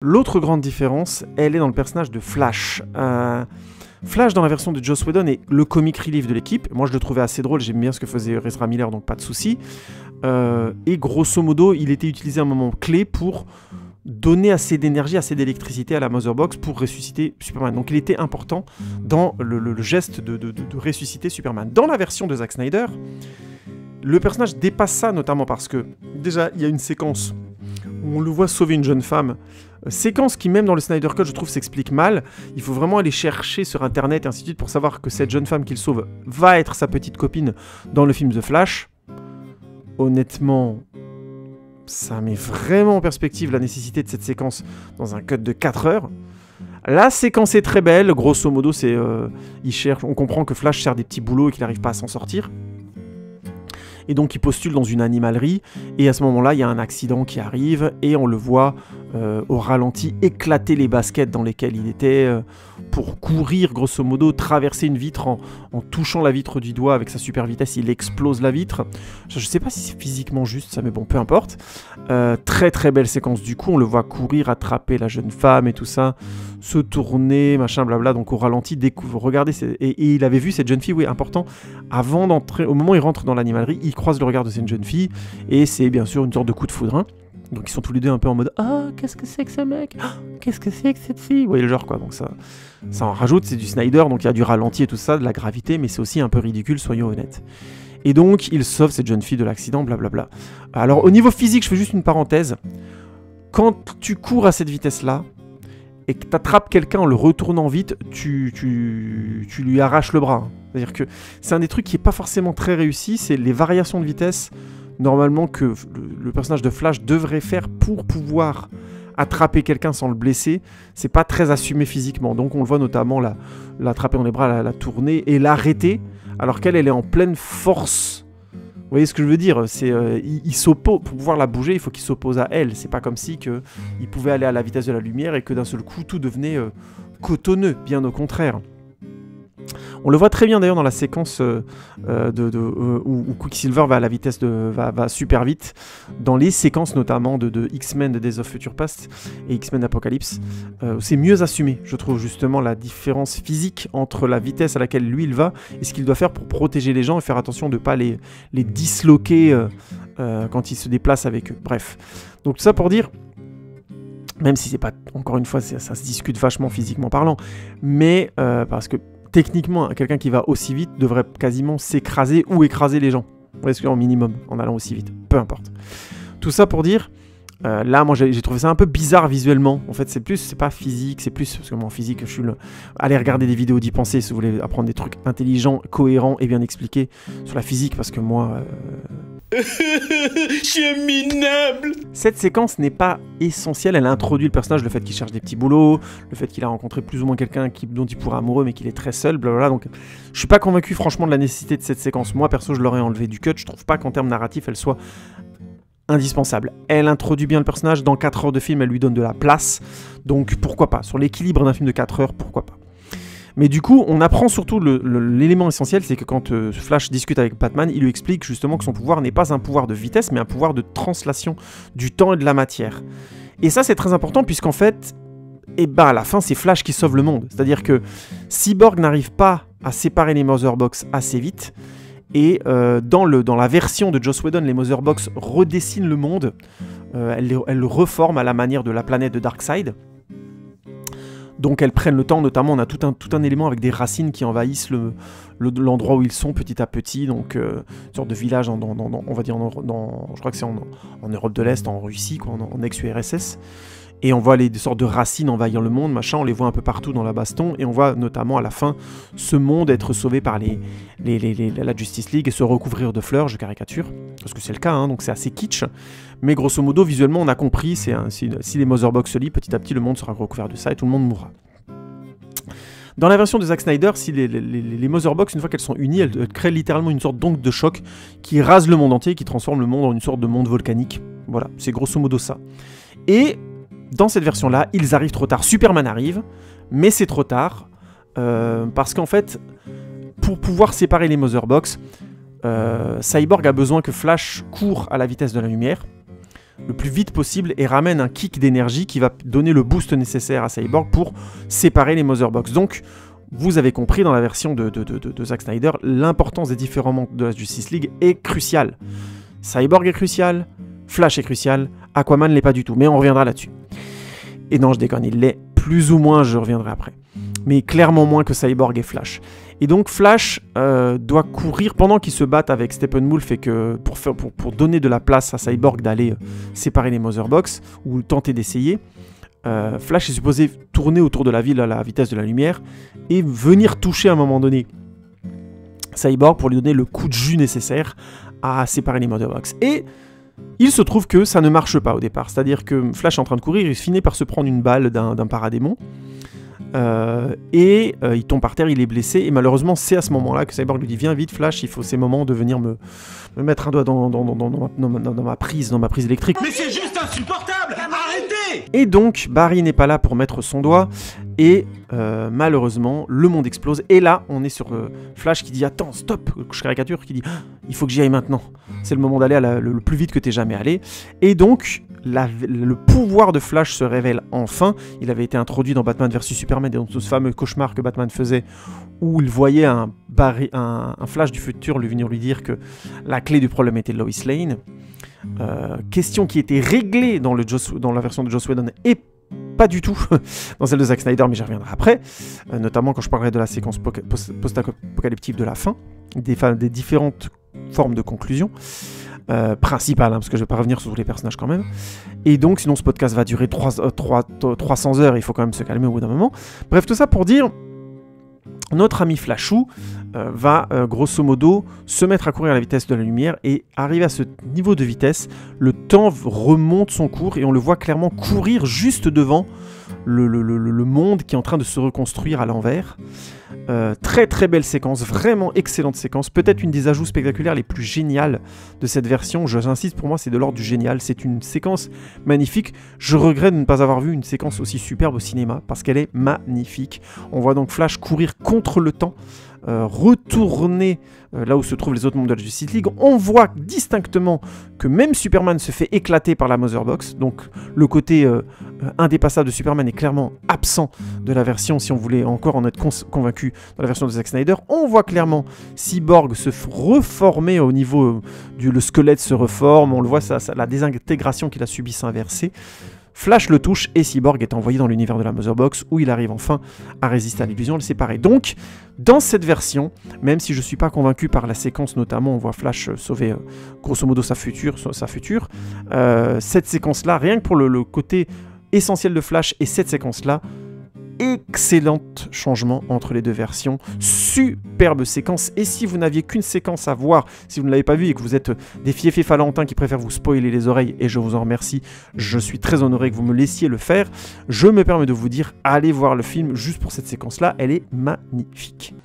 L'autre grande différence, elle est dans le personnage de Flash. Flash dans la version de Joss Whedon est le comic relief de l'équipe. Moi je le trouvais assez drôle, j'aime bien ce que faisait Ezra Miller, donc pas de souci. Et grosso modo, il était utilisé à un moment clé pour donner assez d'énergie, assez d'électricité à la Mother Box pour ressusciter Superman. Donc il était important dans le geste de ressusciter Superman. Dans la version de Zack Snyder, le personnage dépasse ça, notamment parce que, déjà, il y a une séquence où on le voit sauver une jeune femme. Séquence qui, même dans le Snyder Cut, je trouve, s'explique mal. Il faut vraiment aller chercher sur Internet et ainsi de suite pour savoir que cette jeune femme qu'il sauve va être sa petite copine dans le film The Flash. Honnêtement, ça met vraiment en perspective la nécessité de cette séquence dans un cut de 4 heures. La séquence est très belle. Grosso modo, c'est, on comprend que Flash sert des petits boulots et qu'il n'arrive pas à s'en sortir. Et donc il postule dans une animalerie, et à ce moment-là, il y a un accident qui arrive, et on le voit au ralenti éclater les baskets dans lesquelles il était, pour courir, grosso modo, traverser une vitre en touchant la vitre du doigt avec sa super vitesse, il explose la vitre. Je ne sais pas si c'est physiquement juste ça, mais bon, peu importe. Très très belle séquence du coup, on le voit courir, attraper la jeune femme et tout ça, se tourner, machin, blabla, donc au ralenti, regardez, et il avait vu cette jeune fille, oui, important, avant d'entrer, au moment où il rentre dans l'animalerie, il croise le regard de cette jeune fille, et c'est bien sûr une sorte de coup de foudre, hein. Donc ils sont tous les deux un peu en mode « Ah, qu'est-ce que c'est que ce mec? Qu'est-ce que c'est que cette fille ?» Vous voyez le genre quoi, donc ça en rajoute, c'est du Snyder, donc il y a du ralenti et tout ça, de la gravité, mais c'est aussi un peu ridicule, soyons honnêtes. Et donc il sauve cette jeune fille de l'accident, blablabla. Alors au niveau physique, je fais juste une parenthèse. Quand tu cours à cette vitesse-là, et que tu attrapes quelqu'un en le retournant vite, tu lui arraches le bras. Hein. C'est-à-dire que c'est un des trucs qui n'est pas forcément très réussi, c'est les variations de vitesse, normalement, que le personnage de Flash devrait faire pour pouvoir attraper quelqu'un sans le blesser. C'est pas très assumé physiquement. Donc on le voit notamment l'attraper dans les bras, la tourner et l'arrêter, alors qu'elle est en pleine force. Vous voyez ce que je veux dire? Il s'oppose, pour pouvoir la bouger, il faut qu'il s'oppose à elle. C'est pas comme si il pouvait aller à la vitesse de la lumière et que d'un seul coup tout devenait cotonneux, bien au contraire. On le voit très bien d'ailleurs dans la séquence où Quicksilver va à la vitesse va super vite, dans les séquences notamment de X-Men, de Days of Future Past et X-Men Apocalypse. C'est mieux assumé, je trouve, justement, la différence physique entre la vitesse à laquelle lui il va et ce qu'il doit faire pour protéger les gens et faire attention de ne pas les disloquer quand il se déplace avec eux. Bref, donc tout ça pour dire, même si c'est pas, encore une fois, ça se discute vachement physiquement parlant, mais parce que techniquement, quelqu'un qui va aussi vite devrait quasiment s'écraser ou écraser les gens. Vous voyez ce que en minimum, en allant aussi vite. Peu importe. Tout ça pour dire, là, moi, j'ai trouvé ça un peu bizarre visuellement. En fait, c'est pas physique, c'est plus, parce que moi, en physique, je suis allez regarder des vidéos d'y penser si vous voulez apprendre des trucs intelligents, cohérents et bien expliqués sur la physique, parce que moi... Je suis minable. Cette séquence n'est pas essentielle, elle introduit le personnage, le fait qu'il cherche des petits boulots, le fait qu'il a rencontré plus ou moins quelqu'un dont il pourrait amoureux mais qu'il est très seul, blablabla. Donc je suis pas convaincu franchement de la nécessité de cette séquence. Moi perso je l'aurais enlevé du cut, je trouve pas qu'en termes narratifs elle soit indispensable. Elle introduit bien le personnage, dans 4 heures de film elle lui donne de la place, donc pourquoi pas. Sur l'équilibre d'un film de 4 heures, pourquoi pas. Mais du coup, on apprend surtout l'élément essentiel, c'est que quand Flash discute avec Batman, il lui explique justement que son pouvoir n'est pas un pouvoir de vitesse, mais un pouvoir de translation du temps et de la matière. Et ça, c'est très important, puisqu'en fait, à la fin, c'est Flash qui sauve le monde. C'est-à-dire que Cyborg n'arrive pas à séparer les Mother Box assez vite, et dans la version de Joss Whedon, les Mother Box redessinent le monde, elles le reforment à la manière de la planète de Darkseid. Donc elles prennent le temps, notamment on a tout un élément avec des racines qui envahissent l'endroit où ils sont petit à petit, donc une sorte de village, on va dire, je crois que c'est en Europe de l'Est, en Russie, quoi, en ex-URSS. Et on voit des sortes de racines envahir le monde, machin, on les voit un peu partout dans la baston, et on voit notamment à la fin ce monde être sauvé par la Justice League et se recouvrir de fleurs, je caricature, parce que c'est le cas, hein, donc c'est assez kitsch, mais grosso modo, visuellement, on a compris, si les Mother Box se lient, petit à petit, le monde sera recouvert de ça et tout le monde mourra. Dans la version de Zack Snyder, si les Mother Box, une fois qu'elles sont unies, elles créent littéralement une sorte d'onde de choc qui rase le monde entier, qui transforme le monde en une sorte de monde volcanique. Voilà, c'est grosso modo ça. Et dans cette version-là, ils arrivent trop tard. Superman arrive, mais c'est trop tard, parce qu'en fait, pour pouvoir séparer les Mother Box, Cyborg a besoin que Flash court à la vitesse de la lumière. le plus vite possible et ramène un kick d'énergie qui va donner le boost nécessaire à Cyborg pour séparer les Mother Box. Donc, vous avez compris dans la version de Zack Snyder, l'importance des différents membres de la Justice League est cruciale. Cyborg est crucial, Flash est crucial, Aquaman ne l'est pas du tout, mais on reviendra là-dessus. Et non, je déconne, il l'est plus ou moins, je reviendrai après. Mais clairement moins que Cyborg et Flash. Et donc Flash doit courir pendant qu'ils se battent avec Steppenwolf et que pour donner de la place à Cyborg d'aller séparer les Mother Box ou tenter d'essayer. Flash est supposé tourner autour de la ville à la vitesse de la lumière et venir toucher à un moment donné Cyborg pour lui donner le coup de jus nécessaire à séparer les Mother Box. Et il se trouve que ça ne marche pas au départ. C'est-à-dire que Flash est en train de courir, il finit par se prendre une balle d'un paradémon. Il tombe par terre, il est blessé. Et malheureusement, c'est à ce moment-là que Cyborg lui dit « Viens vite Flash, il faut ces moments de venir me mettre un doigt dans ma prise électrique. » Mais c'est juste insupportable! Arrêtez! Et donc, Barry n'est pas là pour mettre son doigt. Et malheureusement, le monde explose. Et là, on est sur Flash qui dit « Attends, stop !» Je caricature, qui dit « Il faut que j'y aille maintenant. C'est le moment d'aller le plus vite que t'es jamais allé. » Et donc, le pouvoir de Flash se révèle enfin. Il avait été introduit dans Batman vs Superman, dans ce fameux cauchemar que Batman faisait, où il voyait un Flash du futur venir lui dire que la clé du problème était Lois Lane. Question qui était réglée dans la version de Joss Whedon et pas du tout dans celle de Zack Snyder, mais j'y reviendrai après, notamment quand je parlerai de la séquence post-apocalyptique de la fin, des différentes formes de conclusion principales, parce que je vais pas revenir sur tous les personnages quand même. Et donc, sinon ce podcast va durer 300 heures, il faut quand même se calmer au bout d'un moment. Bref, tout ça pour dire, notre ami Flashou va grosso modo se mettre à courir à la vitesse de la lumière et arrivé à ce niveau de vitesse, le temps remonte son cours et on le voit clairement courir juste devant le monde qui est en train de se reconstruire à l'envers. Très très belle séquence, vraiment excellente séquence, peut-être une des ajouts spectaculaires les plus géniales de cette version, j'insiste, pour moi c'est de l'ordre du génial, c'est une séquence magnifique, je regrette de ne pas avoir vu une séquence aussi superbe au cinéma, parce qu'elle est magnifique. On voit donc Flash courir contre le temps, retourner là où se trouvent les autres membres de la Justice League. On voit distinctement que même Superman se fait éclater par la Mother Box, donc le côté indépassable de Superman est clairement absent de la version, si on voulait encore en être convaincu, dans la version de Zack Snyder. On voit clairement Cyborg se reformer au niveau le squelette se reforme, on le voit, la désintégration qu'il a subie s'inverser. Flash le touche et Cyborg est envoyé dans l'univers de la Mother Box où il arrive enfin à résister à l'illusion, le séparer. Donc, dans cette version, même si je ne suis pas convaincu par la séquence, notamment on voit Flash sauver grosso modo sa future, cette séquence-là, rien que pour le côté essentiel de Flash et cette séquence-là, excellent changement entre les deux versions, superbe séquence. Et si vous n'aviez qu'une séquence à voir, si vous ne l'avez pas vue et que vous êtes des fiefés falantins qui préfèrent vous spoiler les oreilles, et je vous en remercie, je suis très honoré que vous me laissiez le faire, je me permets de vous dire, allez voir le film juste pour cette séquence-là, elle est magnifique.